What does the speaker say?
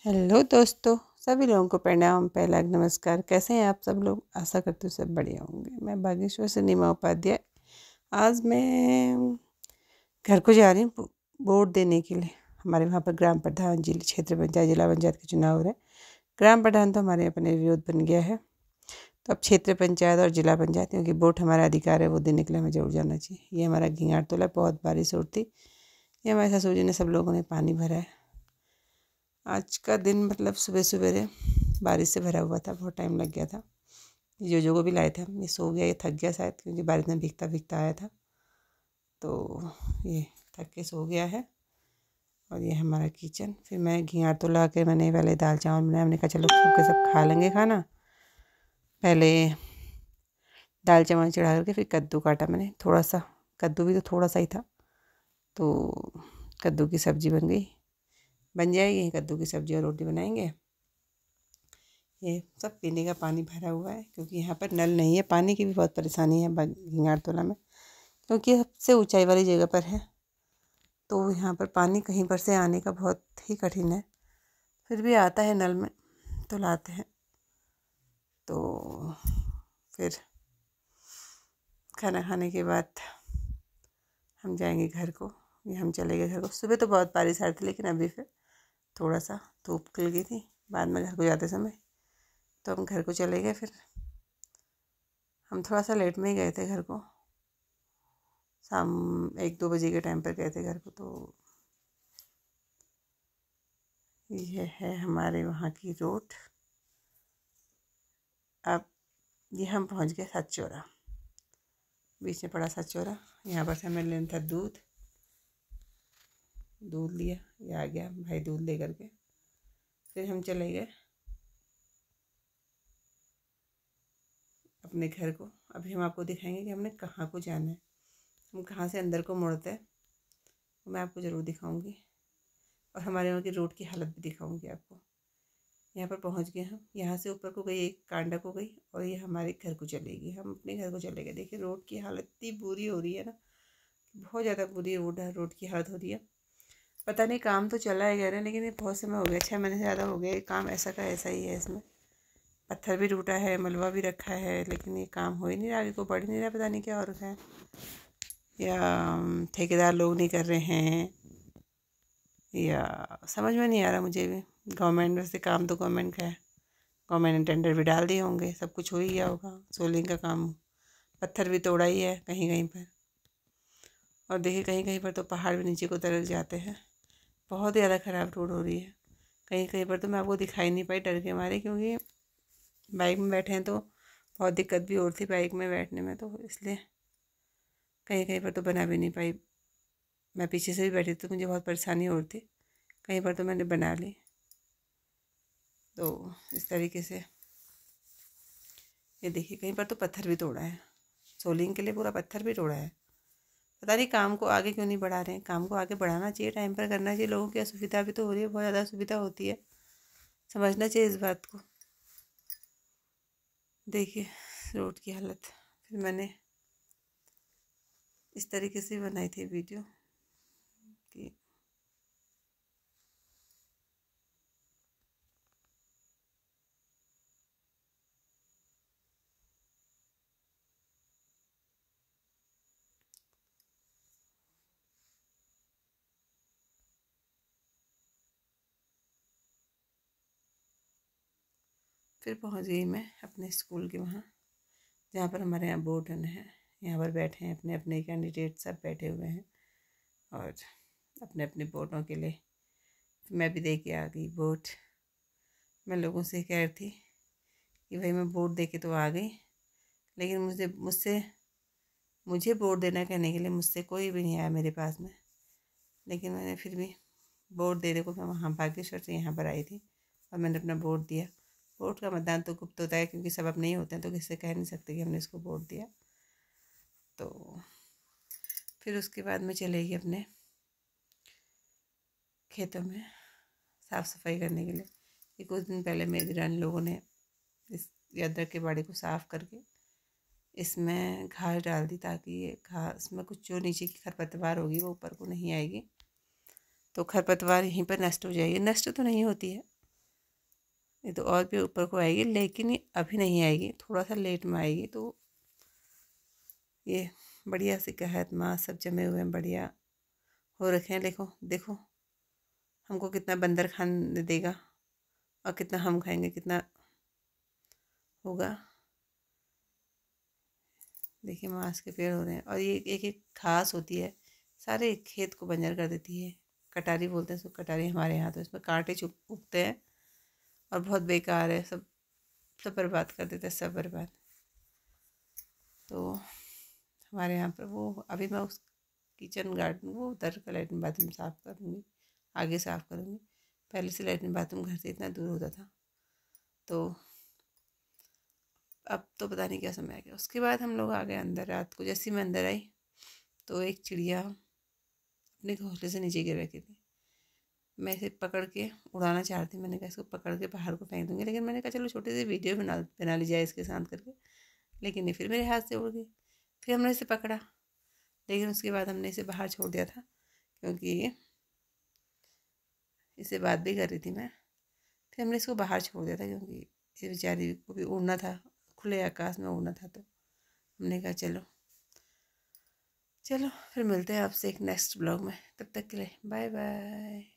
Hello दोस्तों, सभी लोगों को प्रणाम, पहला नमस्कार। कैसे हैं आप सब लोग? आशा करती हूँ सब बढ़िया होंगे। मैं बागेश्वर से नीमा उपाध्याय। आज मैं घर को जा रही हूँ वोट देने के लिए। हमारे वहाँ पर ग्राम प्रधान, जिला क्षेत्र पंचायत, जिला पंचायत के चुनाव हो रहे हैं। ग्राम प्रधान तो हमारे अपने विरोध बन गया है, तो अब क्षेत्र पंचायत और जिला पंचायत, क्योंकि वोट हमारा अधिकार है, वो देने के लिए हमें जरूर जाना चाहिए। ये हमारा घिंगार तोला, बहुत बारिश होती, ये हमारे ससुर जी ने सब लोगों ने पानी भरा है। आज का दिन मतलब सुबह सवेरे बारिश से भरा हुआ था, बहुत टाइम लग गया था। जो को भी लाए थे हम, ये सो गया, ये थक गया शायद, क्योंकि बारिश में भीगता भीगता आया था, तो ये थक के सो गया है। और ये हमारा किचन। फिर मैं घियार तो ला के मैंने पहले दाल चावल बनाया। हमने कहा चलो सब खा लेंगे खाना। पहले दाल चावल चढ़ा करके फिर कद्दू काटा मैंने, थोड़ा सा कद्दू भी तो थोड़ा सा ही था, तो कद्दू की सब्ज़ी बन जाएगी। कद्दू की सब्ज़ी और रोटी बनाएंगे। ये सब पीने का पानी भरा हुआ है, क्योंकि यहाँ पर नल नहीं है। पानी की भी बहुत परेशानी है घिंगारतोला में, क्योंकि सबसे ऊंचाई वाली जगह पर है, तो यहाँ पर पानी कहीं पर से आने का बहुत ही कठिन है। फिर भी आता है नल में, तो लाते हैं। तो फिर खाना खाने के बाद हम जाएंगे घर को। ये हम चले गए घर को। सुबह तो बहुत बारिश आ रही थी, लेकिन अभी फिर थोड़ा सा धूप खिल गई थी बाद में घर को जाते समय, तो हम घर को चले गए। फिर हम थोड़ा सा लेट में ही गए थे घर को, शाम 1-2 बजे के टाइम पर गए थे घर को। तो यह है हमारे वहाँ की रोड। अब ये हम पहुँच गए सचौरा, बीच में पड़ा सचौरा। यहाँ पर से हमें लेना था दूध लिया, ये आ गया भाई दूध ले करके। फिर हम चले गए अपने घर को। अभी हम आपको दिखाएंगे कि हमने कहाँ को जाना है, हम कहाँ से अंदर को मुड़ते हैं, मैं आपको ज़रूर दिखाऊंगी। और हमारे वहाँ की रोड की हालत भी दिखाऊंगी आपको। यहाँ पर पहुँच गए हम। यहाँ से ऊपर को गई, एक कांडा को गई, और ये हमारे घर को चलेगी। हम अपने घर को चले गए। देखिए रोड की हालत इतनी बुरी हो रही है ना, बहुत ज़्यादा बुरी रोड की हालत हो रही है। पता नहीं काम तो चला है कह रहे हैं, लेकिन ये बहुत समय हो गया, 6 महीने से ज़्यादा हो गया। काम ऐसा का ऐसा ही है। इसमें पत्थर भी टूटा है, मलबा भी रखा है, लेकिन ये काम हो ही नहीं रहा, आगे को बढ़ ही नहीं रहा। पता नहीं क्या हो रखा है, या ठेकेदार लोग नहीं कर रहे हैं, या समझ में नहीं आ रहा मुझे भी। गवर्नमेंट वैसे काम तो गवर्नमेंट का है, गवर्नमेंट ने टेंडर भी डाल दिए होंगे, सब कुछ हो ही गया होगा। सोलिंग का काम, पत्थर भी तोड़ा ही है कहीं कहीं पर। और देखिए कहीं कहीं पर तो पहाड़ भी नीचे को तरफ जाते हैं। बहुत ज़्यादा ख़राब रोड हो रही है। कहीं कहीं पर तो मैं आपको दिखाई नहीं पाई डर के मारे, क्योंकि बाइक में बैठे हैं तो बहुत दिक्कत भी हो रही थी बाइक में बैठने में, तो इसलिए कहीं कहीं पर तो बना भी नहीं पाई। मैं पीछे से भी बैठी तो मुझे बहुत परेशानी हो रही थी। कहीं पर तो मैंने बना ली। तो इस तरीके से ये देखिए कहीं पर तो पत्थर भी तोड़ा है, सोलिंग के लिए पूरा पत्थर भी तोड़ा है। पता नहीं काम को आगे क्यों नहीं बढ़ा रहे हैं। काम को आगे बढ़ाना चाहिए, टाइम पर करना चाहिए। लोगों की असुविधा भी तो हो रही है, बहुत ज़्यादा असुविधा होती है, समझना चाहिए इस बात को। देखिए रोड की हालत। फिर मैंने इस तरीके से बनाई थी वीडियो कि फिर पहुंच गई मैं अपने स्कूल के वहाँ, जहाँ पर हमारे यहाँ वोट है। यहाँ पर बैठे हैं अपने अपने कैंडिडेट, सब बैठे हुए हैं और अपने अपने वोटों के लिए। मैं भी दे के आ गई वोट। मैं लोगों से कह रही थी कि भाई मैं वोट दे के तो आ गई, लेकिन मुझे वोट देना कहने के लिए मुझसे कोई भी नहीं आया मेरे पास में। लेकिन मैंने फिर भी वोट देने को मैं वहाँ बागेश्वर से यहाँ पर आई थी, और मैंने अपना वोट दिया। वोट का मतदान तो गुप्त होता है, क्योंकि सब अपने ही होते हैं, तो किससे कह नहीं सकते कि हमने इसको वोट दिया। तो फिर उसके बाद में चलेगी अपने खेतों में साफ़ सफाई करने के लिए। कि कुछ दिन पहले मेरी रानी लोगों ने इस अदरक के बाड़े को साफ़ करके इसमें घास डाल दी, ताकि ये घास में कुछ जो नीचे की खरपतवार होगी वो ऊपर को नहीं आएगी, तो खरपतवार यहीं पर नष्ट हो जाएगी। नष्ट तो नहीं होती है, ये तो और भी ऊपर को आएगी, लेकिन ये अभी नहीं आएगी, थोड़ा सा लेट में आएगी। तो ये बढ़िया सी कहत माँ सब जमे हुए हैं, बढ़िया हो रखे हैं। देखो देखो हमको कितना बंदर खाने देगा और कितना हम खाएंगे, कितना होगा। देखिए मांस के पेड़ हो रहे हैं, और ये एक एक घास होती है, सारे खेत को बंजर कर देती है। कटारी बोलते हैं इसको, कटारी हमारे यहाँ। तो इसमें कांटे चुप उगते हैं और बहुत बेकार है, सब सब बर्बाद कर देते हैं, सब बर्बाद। तो हमारे यहाँ पर वो अभी मैं उस किचन गार्डन, वो उधर का लैट्रिन बाथरूम साफ़ करूँगी, आगे साफ़ करूँगी। पहले से लैट्रिन बाथरूम घर से इतना दूर होता था, तो अब तो पता नहीं क्या समय आ गया। उसके बाद हम लोग आ गए अंदर। रात को जैसे मैं अंदर आई तो एक चिड़िया अपने घोंसले से नीचे गिर रखी थी। मैं इसे पकड़ के उड़ाना चाह रही थी, मैंने कहा इसको पकड़ के बाहर को फेंक दूँगी, लेकिन मैंने कहा चलो छोटी सी वीडियो बना ली जाए इसके साथ करके। लेकिन ये फिर मेरे हाथ से उड़ गई। फिर हमने इसे पकड़ा, लेकिन उसके बाद हमने इसे बाहर छोड़ दिया था, क्योंकि इससे बात भी कर रही थी मैं। फिर हमने इसको बाहर छोड़ दिया था, क्योंकि ये बेचारी को भी उड़ना था, खुले आकाश में उड़ना था। तो हमने कहा चलो चलो फिर मिलते हैं आपसे एक नेक्स्ट ब्लॉग में। तब तक के लिए बाय बाय।